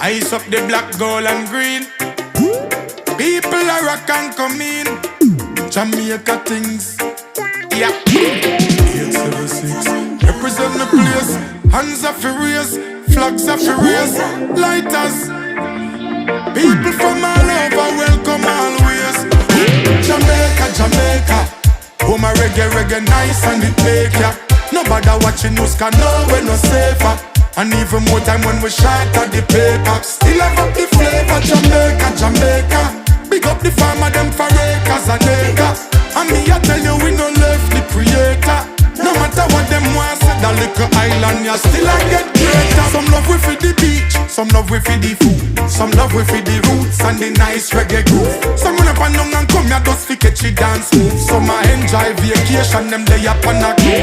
Ice up the black, gold and green. People are rock and come in. Jamaica things. Yeah. 876. Represent the place. Hands are furious. Flags are furious. Lighters. People from all over welcome always. Jamaica, Jamaica. Oh my reggae nice and it make ya. Nobody watching us can know we're no safer. And even more time when we shot at the paper. Still have up the flavor, Jamaica, Jamaica. Big up the farmer, them for acres and acres. And me I tell you we no left the creator. No matter what them want, say that little island, you still I get greater. Some love we for the beach, some love we for the food, some love we for the roots and the nice reggae groove. Some run up and down and come here just to catch it dance move. Some I enjoy vacation, them day up on a cruise.